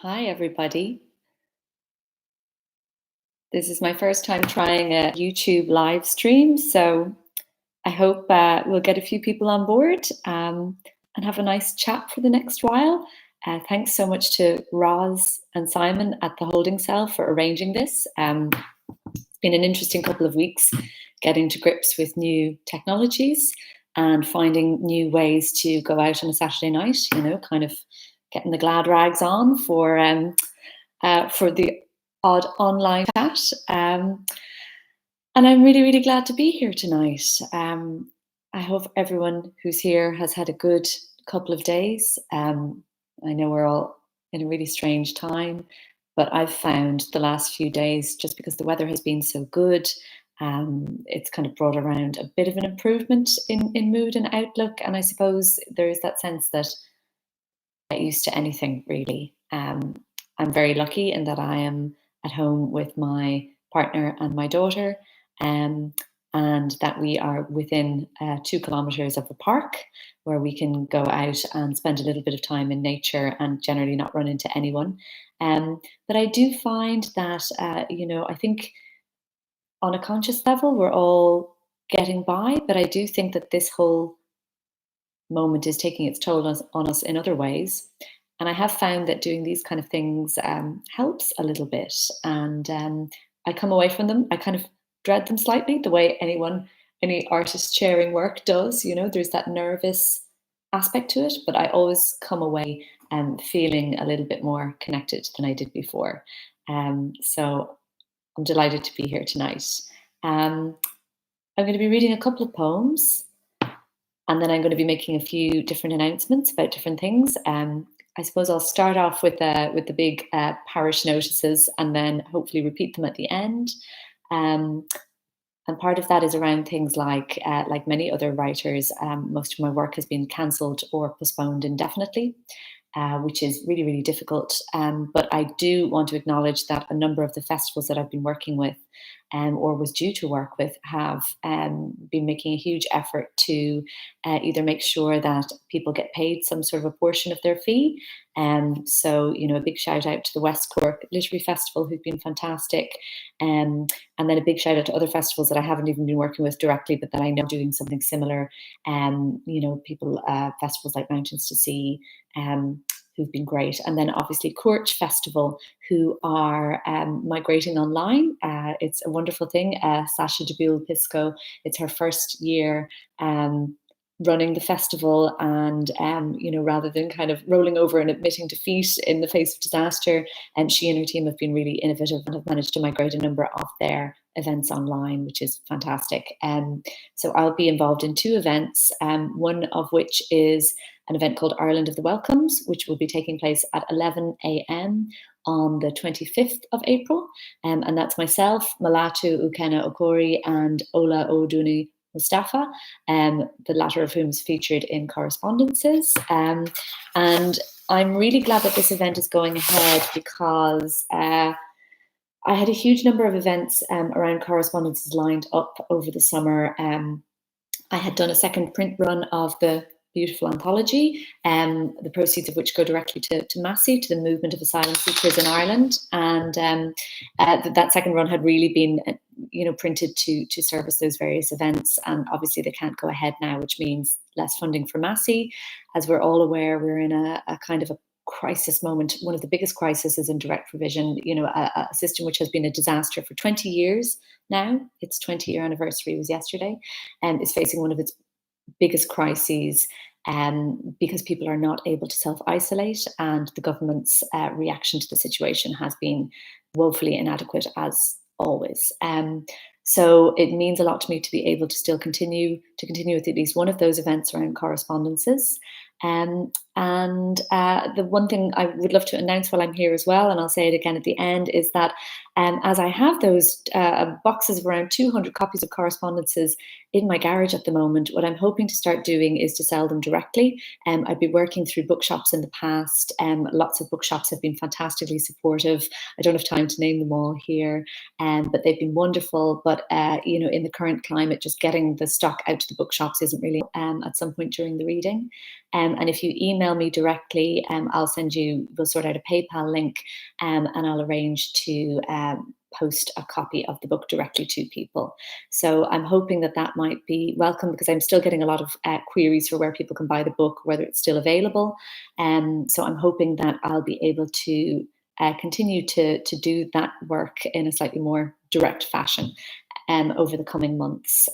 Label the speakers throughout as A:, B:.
A: Hi, everybody. This is my first time trying a YouTube live stream, so I hope we'll get a few people on board and have a nice chat for the next while. Thanks so much to Roz and Simon at the Holding Cell for arranging this. It's been an interesting couple of weeks getting to grips with new technologies and finding new ways to go out on a Saturday night, kind of getting the glad rags on for the odd online chat. And I'm really, really glad to be here tonight. I hope everyone who's here has had a good couple of days. I know we're all in a really strange time, but I've found the last few days, just because the weather has been so good, it's kind of brought around a bit of an improvement in mood and outlook. And I suppose there is that sense that I get used to anything, really. I'm very lucky in that I am at home with my partner and my daughter, um, and that we are within 2 kilometers of a park where we can go out and spend a little bit of time in nature and generally not run into anyone. But I do find that, I think on a conscious level, we're all getting by, but I do think that this whole moment is taking its toll on us in other ways. And I have found that doing these kind of things helps a little bit. And I come away from them. I kind of dread them slightly, the way any artist sharing work does. There's that nervous aspect to it, but I always come away feeling a little bit more connected than I did before. So I'm delighted to be here tonight. I'm going to be reading a couple of poems, and then I'm going to be making a few different announcements about different things. I suppose I'll start off with the big parish notices, and then hopefully repeat them at the end. And part of that is around things like many other writers, most of my work has been cancelled or postponed indefinitely, which is really, really difficult. But I do want to acknowledge that a number of the festivals that I've been working with or was due to work with have been making a huge effort to either make sure that people get paid some sort of a portion of their fee. So, a big shout out to the West Cork Literary Festival, who've been fantastic. And then a big shout out to other festivals that I haven't even been working with directly, but that I know are doing something similar. Festivals like Mountains to Sea, who've been great. And then obviously Courch Festival, who are migrating online. It's a wonderful thing. Sasha Debule Pisco, it's her first year running the festival, and rather than kind of rolling over and admitting defeat in the face of disaster, she and her team have been really innovative and have managed to migrate a number of their events online, which is fantastic. So I'll be involved in 2 events, one of which is an event called Ireland of the Welcomes, which will be taking place at 11 a.m. on the 25th of April. And that's myself, Malatu Ukena Okori, and Ola Oduni Mustafa, the latter of whom is featured in Correspondences. And I'm really glad that this event is going ahead, because I had a huge number of events around Correspondences lined up over the summer. I had done a second print run of the beautiful anthology, the proceeds of which go directly to Massey, to the movement of asylum seekers in Ireland. And that second run had really been, printed to service those various events. And obviously they can't go ahead now, which means less funding for Massey. As we're all aware, we're in a kind of a crisis moment. One of the biggest crises is in direct provision, a system which has been a disaster for 20 years now. Its 20-year anniversary was yesterday, and is facing one of its biggest crises, because people are not able to self-isolate, and the government's reaction to the situation has been woefully inadequate, as always. So it means a lot to me to be able to still continue with at least one of those events around Correspondences. And the one thing I would love to announce while I'm here as well, and I'll say it again at the end, is that As I have those boxes of around 200 copies of correspondences in my garage at the moment, what I'm hoping to start doing is to sell them directly. I've been working through bookshops in the past. Lots of bookshops have been fantastically supportive. I don't have time to name them all here, but they've been wonderful. But in the current climate, just getting the stock out to the bookshops isn't really at some point during the reading. And if you email me directly, we'll sort out a PayPal link, and I'll arrange to post a copy of the book directly to people. So I'm hoping that might be welcome, because I'm still getting a lot of queries for where people can buy the book, whether it's still available. So I'm hoping that I'll be able to continue to do that work in a slightly more direct fashion over the coming months.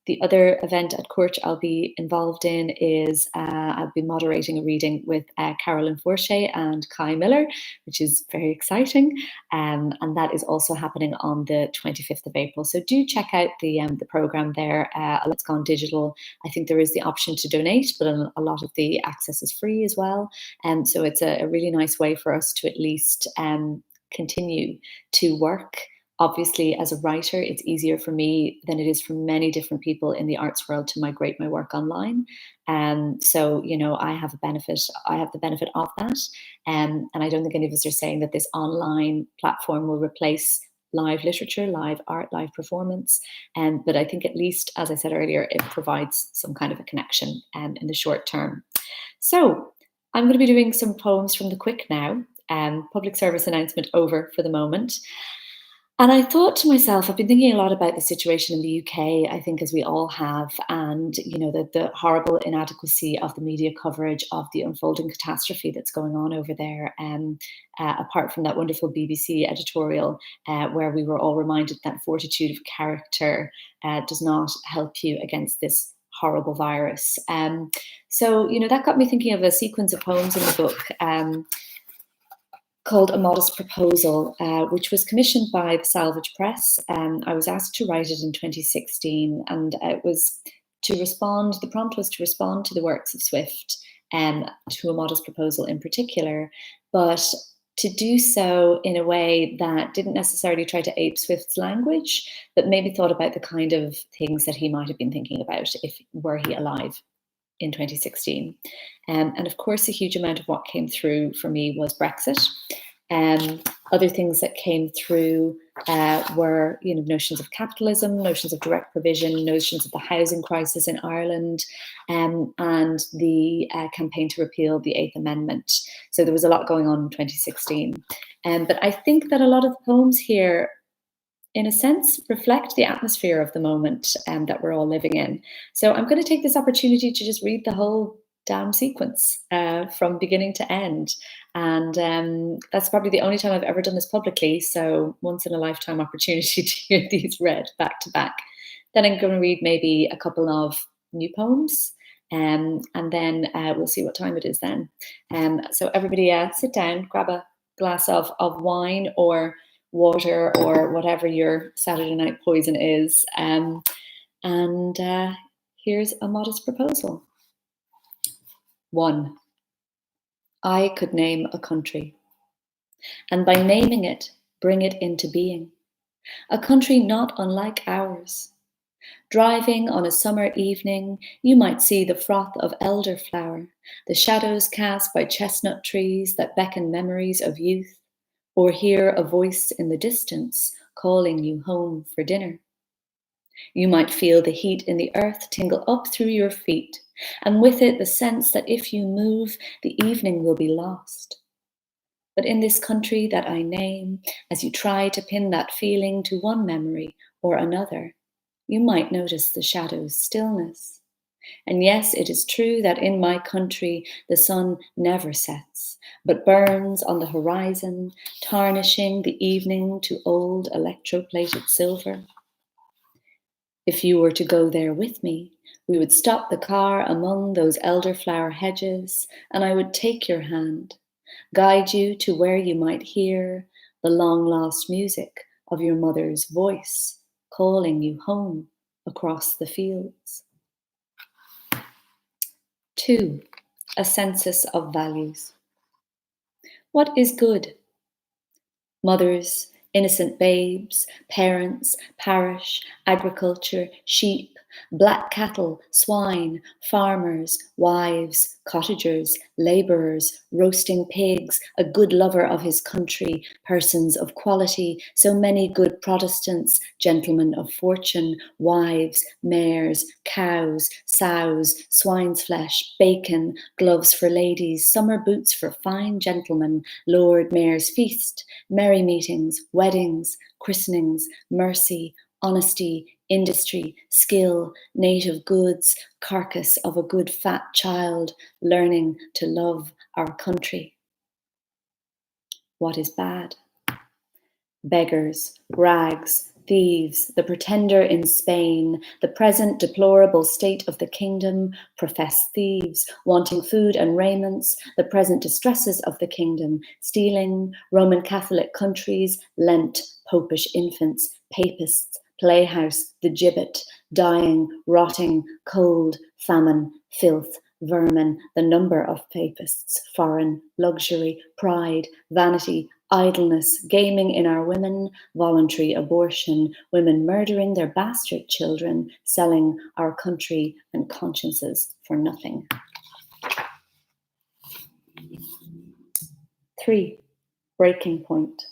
A: The other event at Court I'll be involved in is I'll be moderating a reading with Carolyn Forche and Kai Miller, which is very exciting. And that is also happening on the 25th of April. So do check out the programme there. It's gone digital. I think there is the option to donate, but a lot of the access is free as well. And so it's a really nice way for us to at least continue to work. Obviously, as a writer, it's easier for me than it is for many different people in the arts world to migrate my work online. So, I have the benefit of that. And I don't think any of us are saying that this online platform will replace live literature, live art, live performance. But I think, at least, as I said earlier, it provides some kind of a connection in the short term. So I'm going to be doing some poems from the Quick now. Public service announcement over for the moment. And I thought to myself, I've been thinking a lot about the situation in the UK, I think, as we all have, and the horrible inadequacy of the media coverage of the unfolding catastrophe that's going on over there. Apart from that wonderful BBC editorial, where we were all reminded that fortitude of character does not help you against this horrible virus. So that got me thinking of a sequence of poems in the book. Called A Modest Proposal, which was commissioned by the Salvage Press. I was asked to write it in 2016, and the prompt was to respond to the works of Swift, to A Modest Proposal in particular, but to do so in a way that didn't necessarily try to ape Swift's language, but maybe thought about the kind of things that he might have been thinking about were he alive in 2016. And of course, a huge amount of what came through for me was Brexit. Other things that came through were notions of capitalism, notions of direct provision, notions of the housing crisis in Ireland, and the campaign to repeal the Eighth Amendment. So there was a lot going on in 2016. But I think that a lot of the poems here, in a sense, reflect the atmosphere of the moment that we're all living in. So I'm going to take this opportunity to just read the whole damn sequence from beginning to end. And that's probably the only time I've ever done this publicly. So once in a lifetime opportunity to hear these read back to back. Then I'm going to read maybe a couple of new poems. And then we'll see what time it is then. So everybody sit down, grab a glass of wine or water or whatever your Saturday night poison is. And here's A Modest Proposal. 1. I could name a country, and by naming it, bring it into being. A country not unlike ours. Driving on a summer evening, you might see the froth of elderflower, the shadows cast by chestnut trees that beckon memories of youth, or hear a voice in the distance calling you home for dinner. You might feel the heat in the earth tingle up through your feet, and with it the sense that if you move, the evening will be lost. But in this country that I name, as you try to pin that feeling to one memory or another, you might notice the shadow's stillness. And yes, it is true that in my country the sun never sets, but burns on the horizon, tarnishing the evening to old electroplated silver. If you were to go there with me, we would stop the car among those elderflower hedges, and I would take your hand, guide you to where you might hear the long-lost music of your mother's voice calling you home across the fields. 2. A census of values. What is good? Mothers, innocent babes, parents, parish, agriculture, sheep, black cattle, swine, farmers, wives, cottagers, labourers, roasting pigs, a good lover of his country, persons of quality, so many good Protestants, gentlemen of fortune, wives, mares, cows, sows, swine's flesh, bacon, gloves for ladies, summer boots for fine gentlemen, Lord Mayor's feast, merry meetings, weddings, christenings, mercy, honesty, industry, skill, native goods, carcass of a good fat child, learning to love our country. What is bad? Beggars, rags, thieves, the pretender in Spain, the present deplorable state of the kingdom, professed thieves, wanting food and raiments, the present distresses of the kingdom, stealing, Roman Catholic countries, Lent, popish infants, papists, playhouse, the gibbet, dying, rotting, cold, famine, filth, vermin, the number of papists, foreign, luxury, pride, vanity, idleness, gaming in our women, voluntary abortion, women murdering their bastard children, selling our country and consciences for nothing. 3. Breaking point.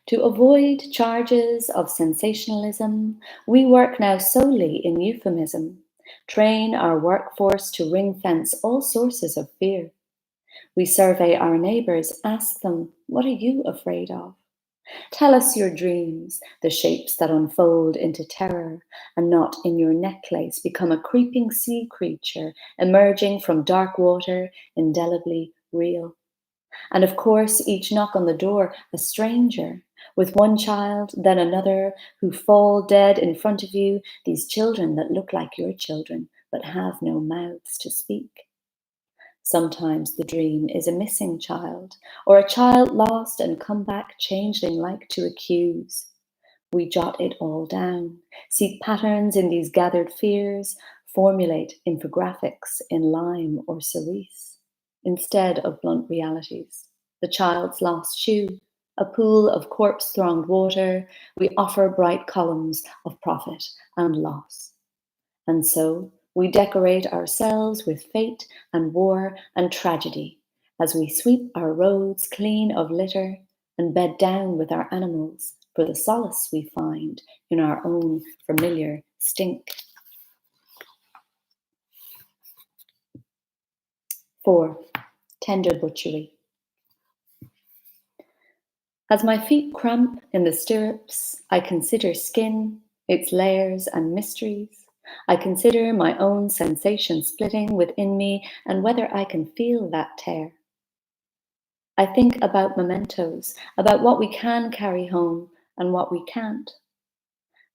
A: To avoid charges of sensationalism, we work now solely in euphemism, train our workforce to ring-fence all sources of fear. We survey our neighbours, ask them, what are you afraid of? Tell us your dreams, the shapes that unfold into terror, and not in your necklace become a creeping sea creature emerging from dark water, indelibly real. And of course, each knock on the door, a stranger, with one child, then another, who fall dead in front of you, these children that look like your children, but have no mouths to speak. Sometimes the dream is a missing child, or a child lost and come back changeling-like to accuse. We jot it all down, seek patterns in these gathered fears, formulate infographics in lime or cerise, instead of blunt realities. The child's lost shoe, a pool of corpse-thronged water, we offer bright columns of profit and loss. And so we decorate ourselves with fate and war and tragedy as we sweep our roads clean of litter and bed down with our animals for the solace we find in our own familiar stink. 4. Tender butchery. As my feet cramp in the stirrups, I consider skin, its layers and mysteries. I consider my own sensation splitting within me and whether I can feel that tear. I think about mementos, about what we can carry home and what we can't.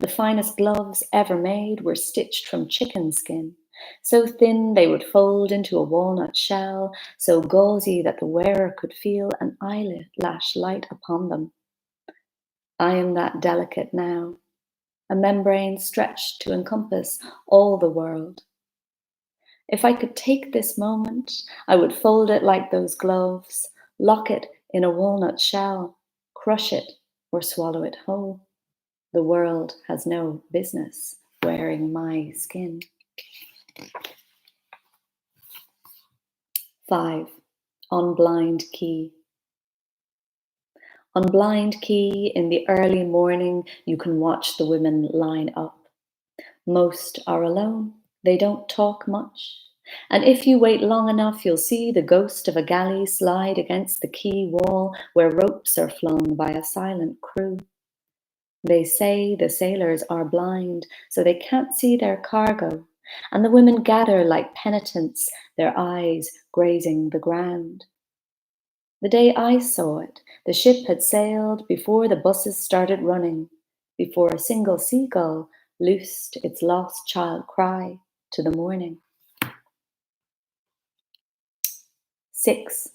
A: The finest gloves ever made were stitched from chicken skin, so thin they would fold into a walnut shell, so gauzy that the wearer could feel an eyelash light upon them. I am that delicate now, a membrane stretched to encompass all the world. If I could take this moment, I would fold it like those gloves, lock it in a walnut shell, crush it or swallow it whole. The world has no business wearing my skin. 5. On blind key. On blind key, in the early morning, you can watch the women line up. Most are alone. They don't talk much. And if you wait long enough, you'll see the ghost of a galley slide against the quay wall where ropes are flung by a silent crew. They say the sailors are blind, so they can't see their cargo, and the women gather like penitents, their eyes grazing the ground. The day I saw it, the ship had sailed before the buses started running, before a single seagull loosed its lost child cry to the morning. 6.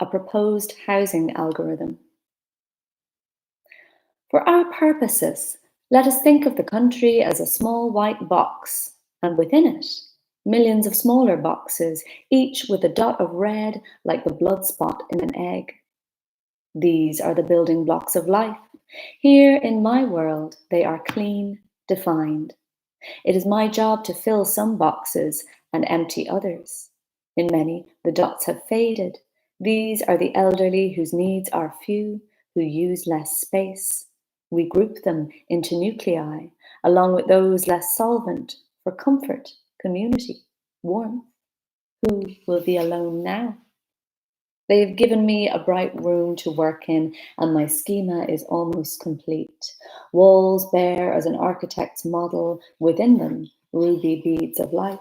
A: A proposed housing algorithm. For our purposes, let us think of the country as a small white box, and within it, millions of smaller boxes, each with a dot of red like the blood spot in an egg. These are the building blocks of life. Here in my world, they are clean, defined. It is my job to fill some boxes and empty others. In many, the dots have faded. These are the elderly whose needs are few, who use less space. We group them into nuclei, along with those less solvent, for comfort, community, warmth. Who will be alone now? They have given me a bright room to work in, and my schema is almost complete. Walls bare as an architect's model, within them, ruby beads of light.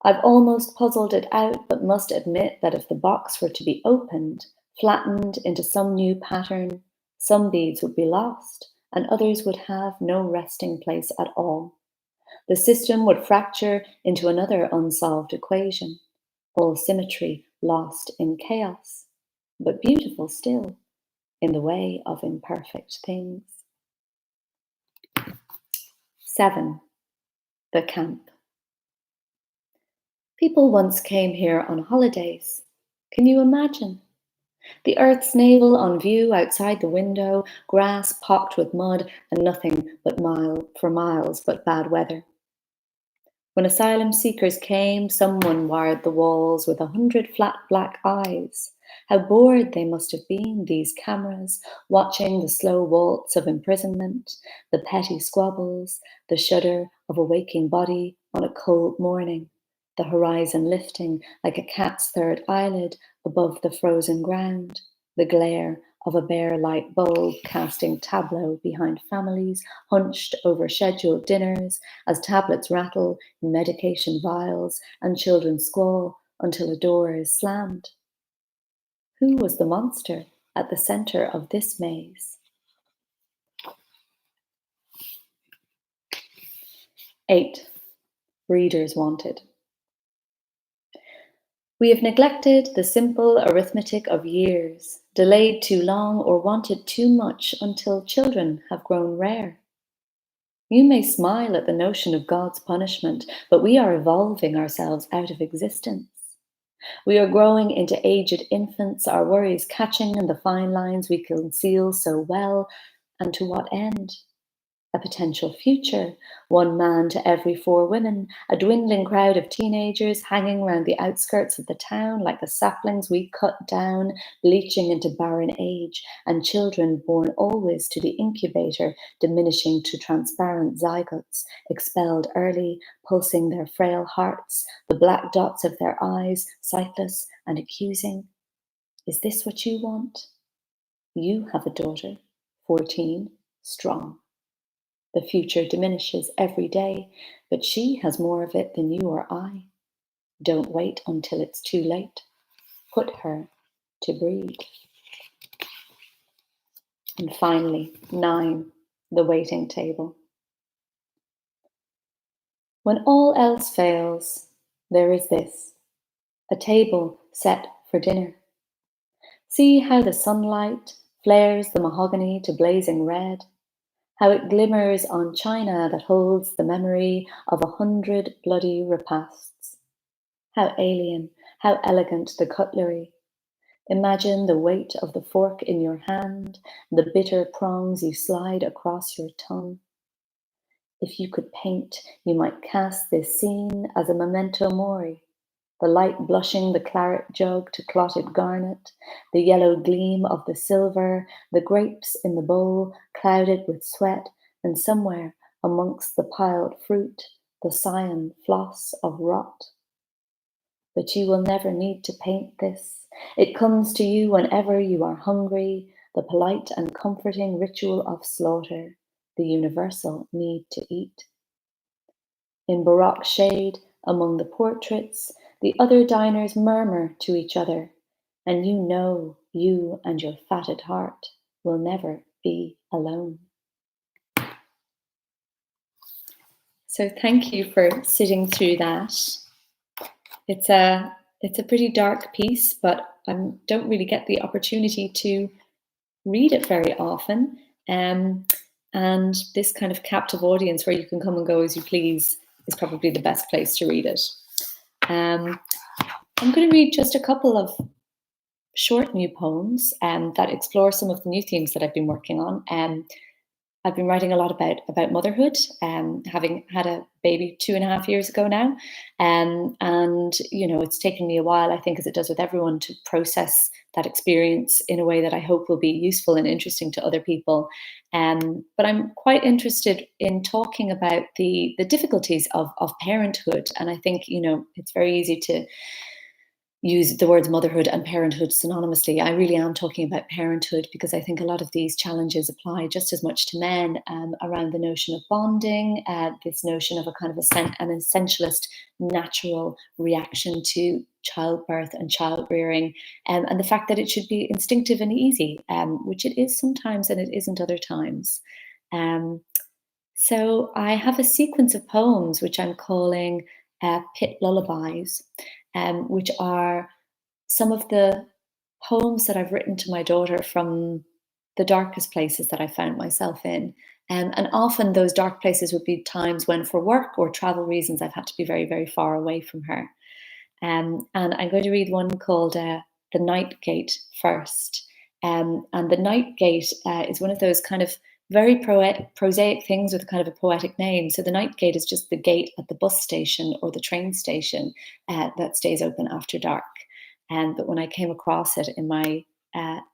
A: I've almost puzzled it out, but must admit that if the box were to be opened, flattened into some new pattern, some beads would be lost, and others would have no resting place at all. The system would fracture into another unsolved equation, all symmetry lost in chaos, but beautiful still, in the way of imperfect things. 7. The camp. People once came here on holidays. Can you imagine? The earth's navel on view outside the window, grass pocked with mud, and nothing but for miles but bad weather. When asylum seekers came, someone wired the walls with 100 flat black eyes. How bored they must have been, these cameras, watching the slow waltz of imprisonment, the petty squabbles, the shudder of a waking body on a cold morning, the horizon lifting like a cat's third eyelid above the frozen ground, the glare of a bare light bulb casting tableau behind families hunched over scheduled dinners as tablets rattle in medication vials and children squall until a door is slammed. Who was the monster at the center of this maze? 8. Readers wanted. We have neglected the simple arithmetic of years, delayed too long or wanted too much until children have grown rare. You may smile at the notion of God's punishment, but we are evolving ourselves out of existence. We are growing into aged infants, our worries catching in the fine lines we conceal so well, and to what end? A potential future, one man to every 4 women, a dwindling crowd of teenagers hanging round the outskirts of the town like the saplings we cut down, bleaching into barren age, and children born always to the incubator, diminishing to transparent zygotes, expelled early, pulsing their frail hearts, the black dots of their eyes, sightless and accusing. Is this what you want? You have a daughter, 14, strong. The future diminishes every day, but she has more of it than you or I. Don't wait until it's too late. Put her to breed. And finally, 9, the waiting table. When all else fails, there is this, a table set for dinner. See how the sunlight flares the mahogany to blazing red, how it glimmers on china that holds the memory of 100 bloody repasts. How alien, how elegant the cutlery. Imagine the weight of the fork in your hand, the bitter prongs you slide across your tongue. If you could paint, you might cast this scene as a memento mori, the light blushing the claret jug to clotted garnet, the yellow gleam of the silver, the grapes in the bowl clouded with sweat, and somewhere amongst the piled fruit, the cyan floss of rot. But you will never need to paint this. It comes to you whenever you are hungry, the polite and comforting ritual of slaughter, the universal need to eat. In baroque shade, among the portraits, the other diners murmur to each other, and you know you and your fatted heart will never be alone. So thank you for sitting through that. It's a pretty dark piece, but I don't really get the opportunity to read it very often. And this kind of captive audience where you can come and go as you please is probably the best place to read it. I'm going to read just a couple of short new poems that explore some of the new themes that I've been working on. I've been writing a lot about motherhood, having had a baby 2.5 years ago now, and it's taken me a while, I think, as it does with everyone, to process that experience in a way that I hope will be useful and interesting to other people. But I'm quite interested in talking about the difficulties of parenthood, and I think it's very easy to use the words motherhood and parenthood synonymously. I really am talking about parenthood because I think a lot of these challenges apply just as much to men, around the notion of bonding, this notion of a kind of an essentialist natural reaction to childbirth and child rearing, and the fact that it should be instinctive and easy, which it is sometimes and it isn't other times. Um, so I have a sequence of poems which I'm calling pit lullabies, which are some of the poems that I've written to my daughter from the darkest places that I found myself in. And often those dark places would be times when, for work or travel reasons, I've had to be very, very far away from her. And I'm going to read one called The Night Gate first. And The Night Gate is one of those kind of very prosaic things with kind of a poetic name. So the Night Gate is just the gate at the bus station or the train station that stays open after dark. But when I came across it in my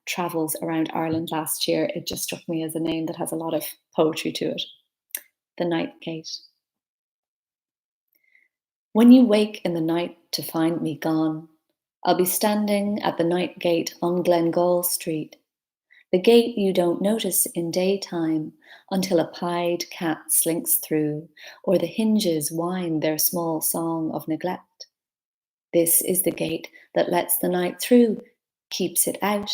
A: travels around Ireland last year, it just struck me as a name that has a lot of poetry to it. The Night Gate. When you wake in the night to find me gone, I'll be standing at the night gate on Glengall Street, the gate you don't notice in daytime until a pied cat slinks through, or the hinges whine their small song of neglect. This is the gate that lets the night through, keeps it out.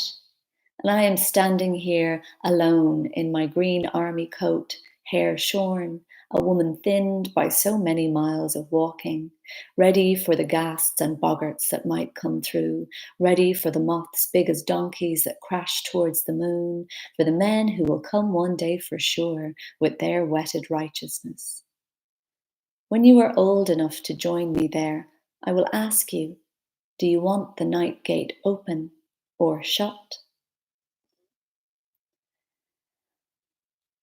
A: And I am standing here alone in my green army coat, hair shorn, a woman thinned by so many miles of walking, ready for the ghasts and boggarts that might come through, ready for the moths big as donkeys that crash towards the moon, for the men who will come one day for sure with their whetted righteousness. When you are old enough to join me there, I will ask you, do you want the night gate open or shut?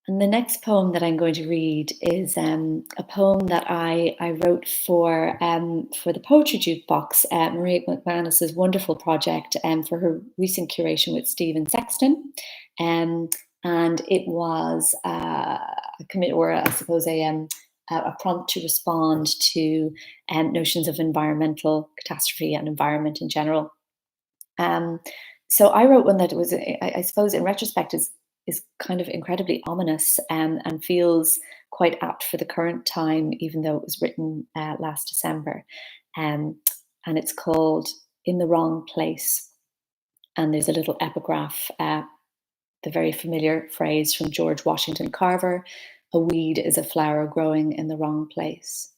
A: And the next poem that I'm going to read is a poem that I wrote for the Poetry Jukebox, Maria McManus's wonderful project, for her recent curation with Stephen Sexton. And it was a commit, or I suppose a prompt to respond to notions of environmental catastrophe and environment in general. So I wrote one that was, I suppose, in retrospect, is kind of incredibly ominous, and feels quite apt for the current time, even though it was written last December. And it's called In the Wrong Place. And there's a little epigraph, the very familiar phrase from George Washington Carver: a weed is a flower growing in the wrong place.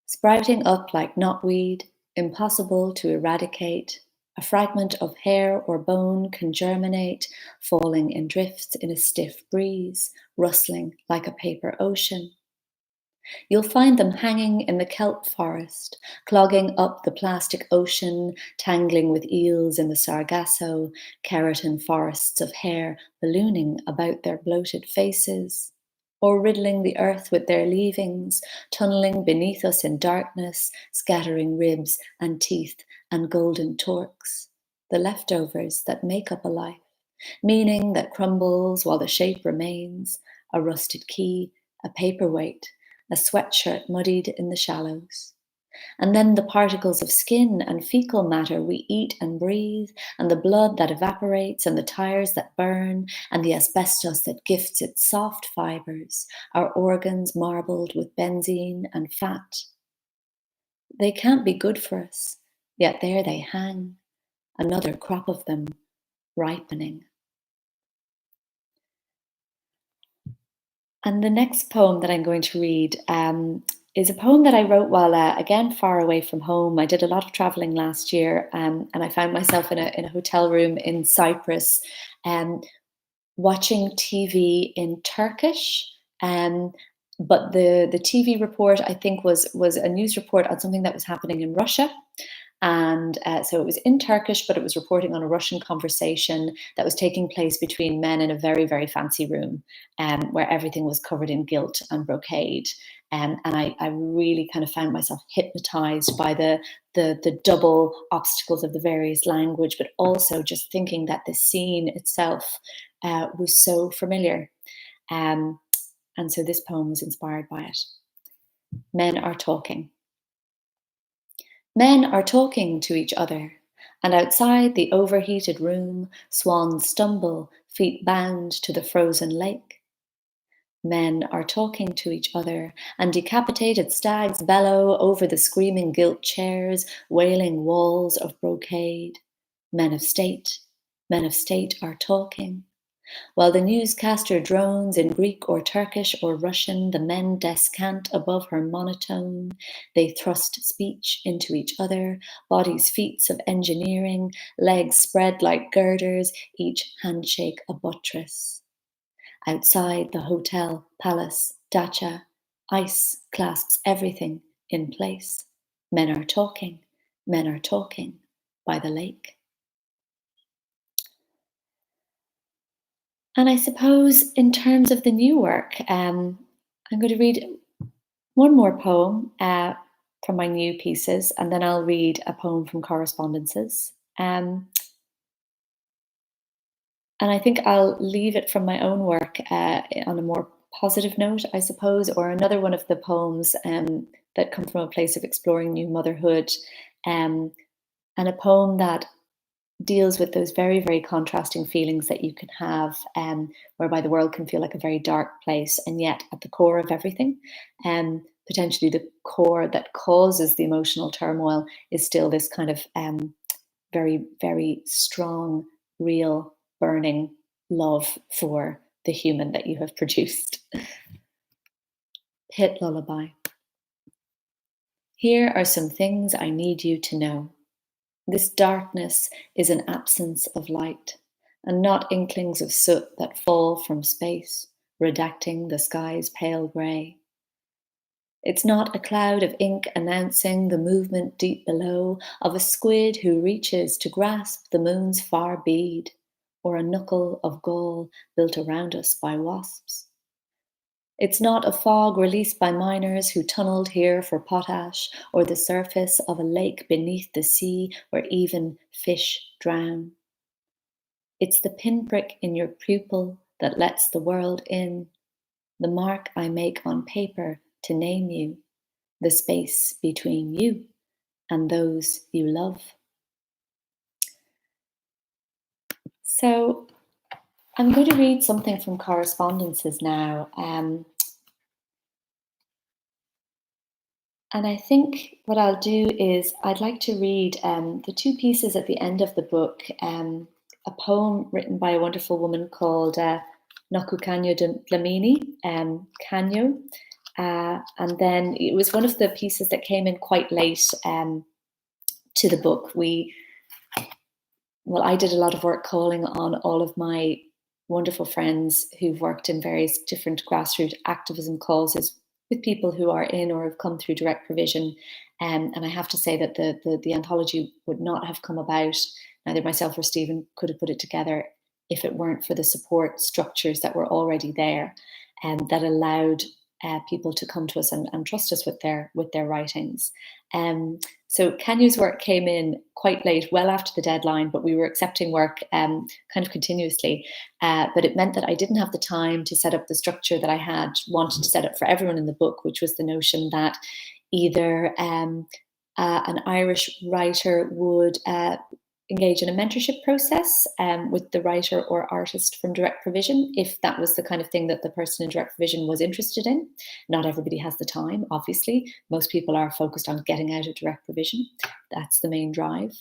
A: Sprouting up like knotweed, impossible to eradicate, a fragment of hair or bone can germinate, falling in drifts in a stiff breeze, rustling like a paper ocean. You'll find them hanging in the kelp forest, clogging up the plastic ocean, tangling with eels in the sargasso, keratin forests of hair ballooning about their bloated faces, or riddling the earth with their leavings, tunneling beneath us in darkness, scattering ribs and teeth and golden torques, the leftovers that make up a life, meaning that crumbles while the shape remains, a rusted key, a paperweight, a sweatshirt muddied in the shallows. And then the particles of skin and fecal matter we eat and breathe, and the blood that evaporates, and the tires that burn, and the asbestos that gifts its soft fibers, our organs marbled with benzene and fat. They can't be good for us, yet there they hang, another crop of them ripening. And the next poem that I'm going to read is a poem that I wrote while, again, far away from home. I did a lot of traveling last year, and I found myself in a hotel room in Cyprus, watching TV in Turkish. But the TV report, I think, was a news report on something that was happening in Russia. And so it was in Turkish, but it was reporting on a Russian conversation that was taking place between men in a very, very fancy room, where everything was covered in gilt and brocade. And I really kind of found myself hypnotized by the double obstacles of the various language, but also just thinking that the scene itself was so familiar. Um, and so this poem was inspired by it. Men are talking. Men are talking to each other, and outside the overheated room, swans stumble, feet bound to the frozen lake. Men are talking to each other, and decapitated stags bellow over the screaming gilt chairs, wailing walls of brocade. Men of state are talking. While the newscaster drones in Greek or Turkish or Russian, the men descant above her monotone. They thrust speech into each other, bodies feats of engineering, legs spread like girders, each handshake a buttress. Outside the hotel, palace, dacha, ice clasps everything in place. Men are talking by the lake. And I suppose in terms of the new work, I'm going to read one more poem from my new pieces, and then I'll read a poem from correspondences. And I think I'll leave it from my own work on a more positive note, I suppose, or another one of the poems that come from a place of exploring new motherhood, and a poem that deals with those very, very contrasting feelings that you can have, whereby the world can feel like a very dark place, and yet at the core of everything, potentially the core that causes the emotional turmoil is still this kind of very, very strong, real, burning love for the human that you have produced. Pit Lullaby. Here are some things I need you to know. This darkness is an absence of light, and not inklings of soot that fall from space, redacting the sky's pale grey. It's not a cloud of ink announcing the movement deep below of a squid who reaches to grasp the moon's far bead, or a knuckle of gall built around us by wasps. It's not a fog released by miners who tunneled here for potash, or the surface of a lake beneath the sea where even fish drown. It's the pinprick in your pupil that lets the world in, the mark I make on paper to name you, the space between you and those you love. So I'm going to read something from correspondences now. And I think what I'll do is I'd like to read the two pieces at the end of the book, a poem written by a wonderful woman called Naku Canyo Dlamini, Canyo. And then it was one of the pieces that came in quite late to the book. I did a lot of work calling on all of my wonderful friends who've worked in various different grassroots activism causes with people who are in or have come through direct provision. And I have to say that the anthology would not have come about, neither myself or Stephen could have put it together, if it weren't for the support structures that were already there and that allowed people to come to us and trust us with their writings. So Kanye's work came in quite late, well after the deadline, but we were accepting work kind of continuously. But it meant that I didn't have the time to set up the structure that I had wanted to set up for everyone in the book, which was the notion that either an Irish writer would engage in a mentorship process with the writer or artist from direct provision, if that was the kind of thing that the person in direct provision was interested in. Not everybody has the time, obviously. Most people are focused on getting out of direct provision. That's the main drive.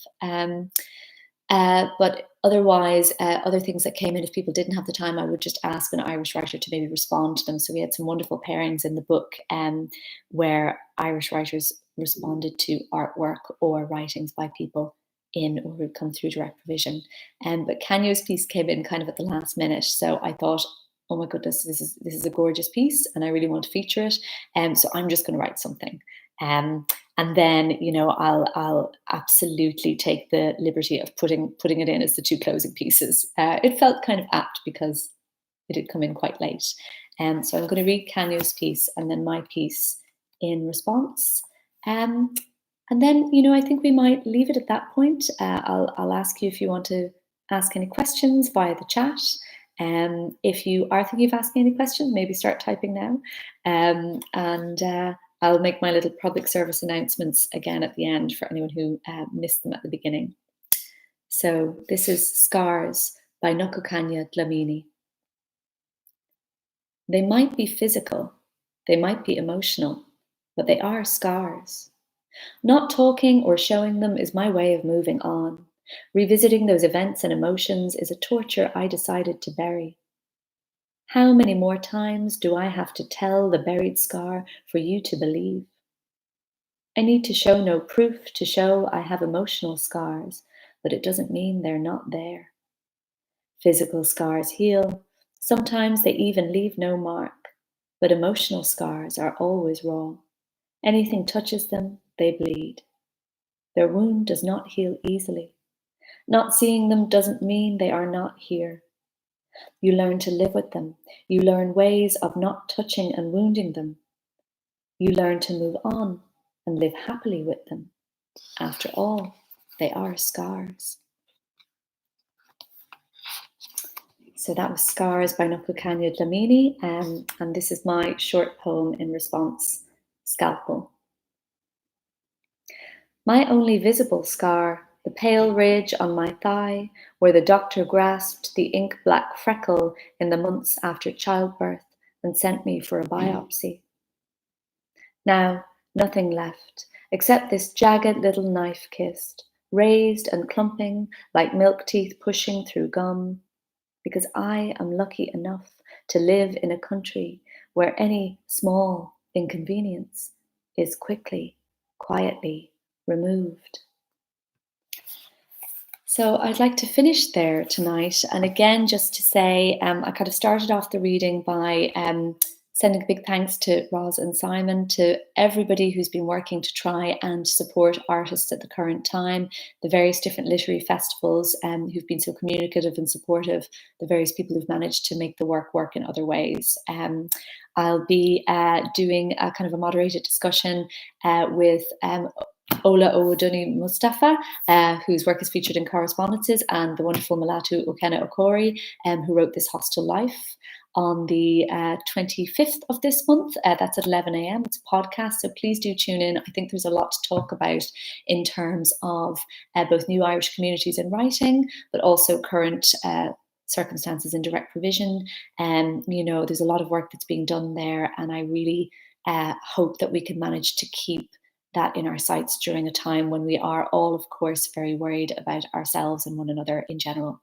A: But otherwise, other things that came in, if people didn't have the time, I would just ask an Irish writer to maybe respond to them. So we had some wonderful pairings in the book where Irish writers responded to artwork or writings by people in or who'd come through direct provision. But Canyo's piece came in kind of at the last minute. So I thought, oh my goodness, this is a gorgeous piece and I really want to feature it. So I'm just going to write something. And then, I'll absolutely take the liberty of putting it in as the two closing pieces. It felt kind of apt because it had come in quite late. So I'm going to read Canyo's piece and then my piece in response. And then, I think we might leave it at that point. I'll ask you if you want to ask any questions via the chat. If you are thinking of asking any questions, maybe start typing now. And I'll make my little public service announcements again at the end for anyone who missed them at the beginning. So this is Scars by Nokokanya Dlamini. They might be physical, they might be emotional, but they are scars. Not talking or showing them is my way of moving on. Revisiting those events and emotions is a torture I decided to bury. How many more times do I have to tell the buried scar for you to believe? I need to show no proof to show I have emotional scars, but it doesn't mean they're not there. Physical scars heal. Sometimes they even leave no mark, but emotional scars are always raw. Anything touches them, they bleed. Their wound does not heal easily. Not seeing them doesn't mean they are not here. You learn to live with them. You learn ways of not touching and wounding them. You learn to move on and live happily with them. After all, they are scars. So that was Scars by Nokokanya Dlamini, and this is my short poem in response, Scalpel. My only visible scar, the pale ridge on my thigh, where the doctor grasped the ink-black freckle in the months after childbirth and sent me for a biopsy. Now, nothing left, except this jagged little knife kist, raised and clumping like milk teeth pushing through gum, because I am lucky enough to live in a country where any small inconvenience is quickly, quietly removed. So I'd like to finish there tonight. And again, just to say, I kind of started off the reading by sending a big thanks to Roz and Simon, to everybody who's been working to try and support artists at the current time, the various different literary festivals who've been so communicative and supportive, the various people who've managed to make the work in other ways. I'll be doing a kind of a moderated discussion with Ola Owodunni Mustafa, whose work is featured in Correspondences, and the wonderful Malatu Okena Okori, who wrote This Hostile Life, on the 25th of this month. That's at 11 a.m. It's a podcast, so please do tune in. I think there's a lot to talk about in terms of both new Irish communities in writing, but also current circumstances in direct provision. There's a lot of work that's being done there, and I really hope that we can manage to keep that in our sights during a time when we are all, of course, very worried about ourselves and one another in general.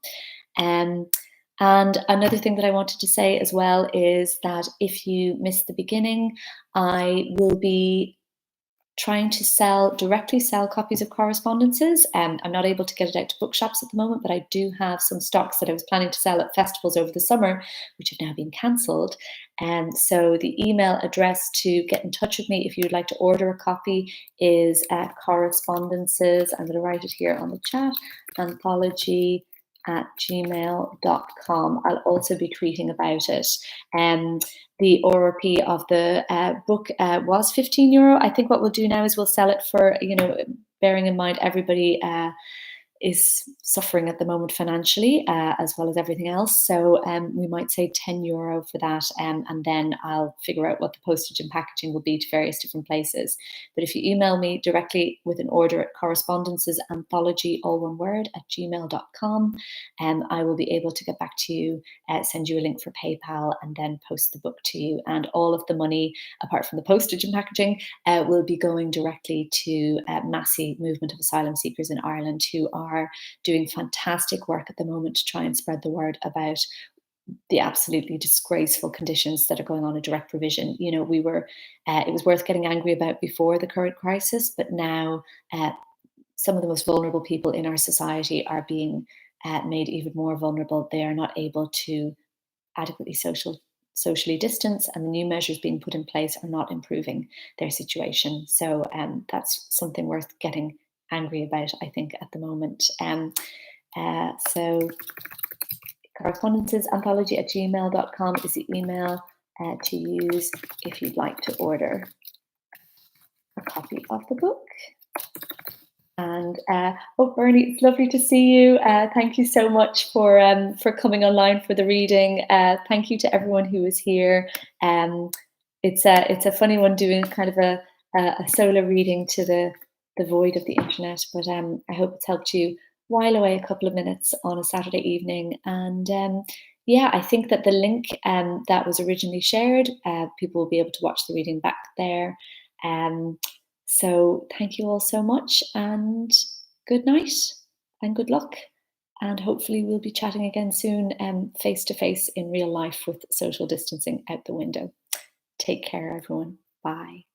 A: And another thing that I wanted to say as well is that if you missed the beginning, I will be trying to directly sell copies of Correspondences. I'm not able to get it out to bookshops at the moment, but I do have some stocks that I was planning to sell at festivals over the summer, which have now been cancelled. And so the email address to get in touch with me if you would like to order a copy is Correspondences. I'm going to write it here on the chat, anthology@gmail.com. I'll also be tweeting about it. The ORP of the book was €15. I think what we'll do now is we'll sell it for, bearing in mind everybody is suffering at the moment financially, as well as everything else. So we might say €10 for that, and then I'll figure out what the postage and packaging will be to various different places. But if you email me directly with an order at Correspondences Anthology, all one word, @gmail.com, I will be able to get back to you, send you a link for PayPal, and then post the book to you. And all of the money, apart from the postage and packaging, will be going directly to Massey Movement of Asylum Seekers in Ireland, who are doing fantastic work at the moment to try and spread the word about the absolutely disgraceful conditions that are going on in direct provision. It was worth getting angry about before the current crisis, but now some of the most vulnerable people in our society are being made even more vulnerable. They are not able to adequately socially distance and the new measures being put in place are not improving their situation. So that's something worth getting angry about, I think, at the moment. So correspondences anthology at gmail.com is the email to use if you'd like to order a copy of the book. And oh, Bernie, it's lovely to see you. Thank you so much for coming online for the reading. Thank you to everyone who was here. It's a funny one doing kind of a solo reading to the void of the internet, but I hope it's helped you while away a couple of minutes on a Saturday evening. And yeah, I think that the link that was originally shared, people will be able to watch the reading back there. So thank you all so much, and good night and good luck. And hopefully we'll be chatting again soon, face to face in real life with social distancing out the window. Take care, everyone. Bye.